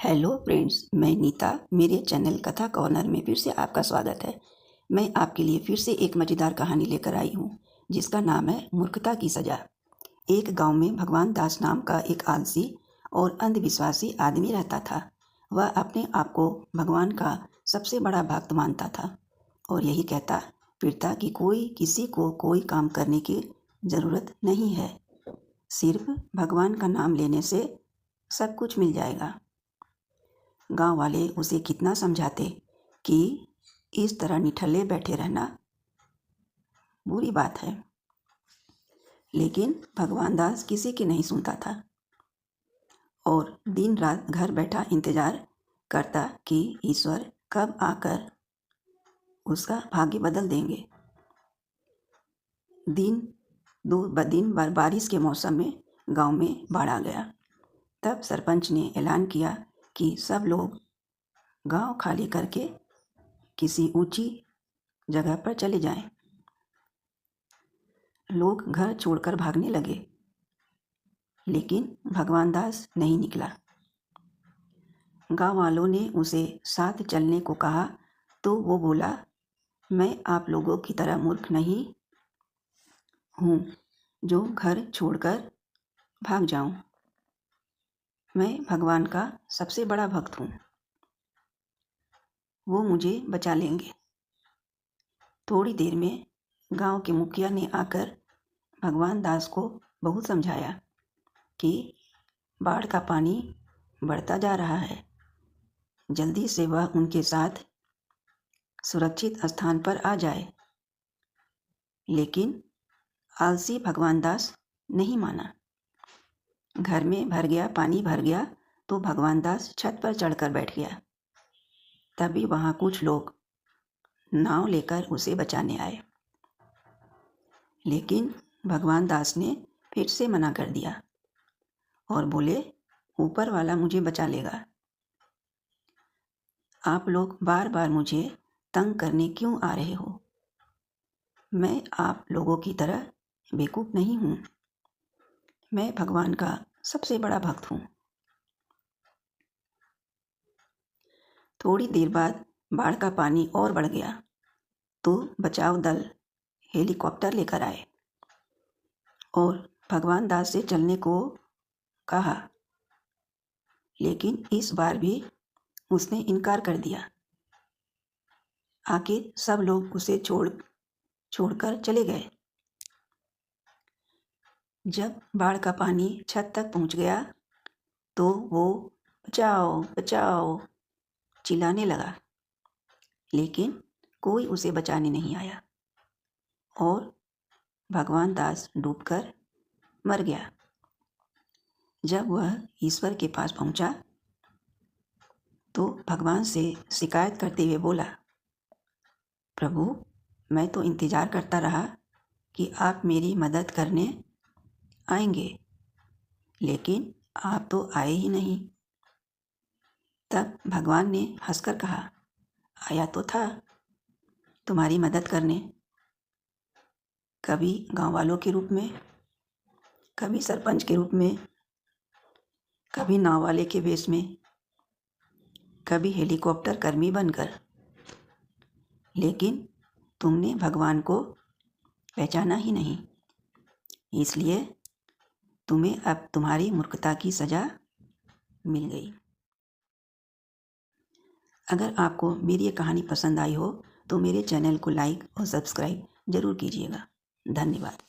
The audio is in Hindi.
हेलो फ्रेंड्स, मैं नीता। मेरे चैनल कथा कॉर्नर में फिर से आपका स्वागत है। मैं आपके लिए फिर से एक मज़ेदार कहानी लेकर आई हूँ जिसका नाम है मूर्खता की सज़ा। एक गांव में भगवान दास नाम का एक आलसी और अंधविश्वासी आदमी रहता था। वह अपने आप को भगवान का सबसे बड़ा भक्त मानता था और यही कहता फिरता कि कोई किसी को कोई काम करने की ज़रूरत नहीं है, सिर्फ भगवान का नाम लेने से सब कुछ मिल जाएगा। गांव वाले उसे कितना समझाते कि इस तरह निठल्ले बैठे रहना बुरी बात है, लेकिन भगवान दास किसी की नहीं सुनता था और दिन रात घर बैठा इंतजार करता कि ईश्वर कब आकर उसका भाग्य बदल देंगे। दिन बारिश के मौसम में गांव में बाढ़ आ गया। तब सरपंच ने ऐलान किया कि सब लोग गांव खाली करके किसी ऊंची जगह पर चले जाएं। लोग घर छोड़कर भागने लगे, लेकिन भगवान दास नहीं निकला। गांव वालों ने उसे साथ चलने को कहा तो वो बोला, मैं आप लोगों की तरह मूर्ख नहीं हूँ जो घर छोड़कर भाग जाऊं। मैं भगवान का सबसे बड़ा भक्त हूँ, वो मुझे बचा लेंगे। थोड़ी देर में गांव के मुखिया ने आकर भगवान दास को बहुत समझाया कि बाढ़ का पानी बढ़ता जा रहा है, जल्दी से वह उनके साथ सुरक्षित स्थान पर आ जाए। लेकिन आलसी भगवान दास नहीं माना। घर में पानी भर गया तो भगवान दास छत पर चढ़कर बैठ गया। तभी वहाँ कुछ लोग नाव लेकर उसे बचाने आए, लेकिन भगवान दास ने फिर से मना कर दिया और बोले, ऊपर वाला मुझे बचा लेगा। आप लोग बार बार मुझे तंग करने क्यों आ रहे हो? मैं आप लोगों की तरह बेवकूफ़ नहीं हूँ, मैं भगवान का सबसे बड़ा भक्त हूँ। थोड़ी देर बाद बाढ़ का पानी और बढ़ गया तो बचाव दल हेलीकॉप्टर लेकर आए और भगवान दास से चलने को कहा, लेकिन इस बार भी उसने इनकार कर दिया। आखिर सब लोग उसे छोड़कर चले गए। जब बाढ़ का पानी छत तक पहुंच गया तो वो बचाओ बचाओ चिल्लाने लगा, लेकिन कोई उसे बचाने नहीं आया और भगवान दास डूबकर मर गया। जब वह ईश्वर के पास पहुंचा तो भगवान से शिकायत करते हुए बोला, प्रभु, मैं तो इंतज़ार करता रहा कि आप मेरी मदद करने आएंगे, लेकिन आप तो आए ही नहीं। तब भगवान ने हंसकर कहा, आया तो था तुम्हारी मदद करने, कभी गांव वालों के रूप में, कभी सरपंच के रूप में, कभी नाव वाले के वेश में, कभी हेलीकॉप्टर कर्मी बनकर, लेकिन तुमने भगवान को पहचाना ही नहीं, इसलिए तुम्हें अब तुम्हारी मूर्खता की सज़ा मिल गई। अगर आपको मेरी ये कहानी पसंद आई हो तो मेरे चैनल को लाइक और सब्सक्राइब ज़रूर कीजिएगा। धन्यवाद।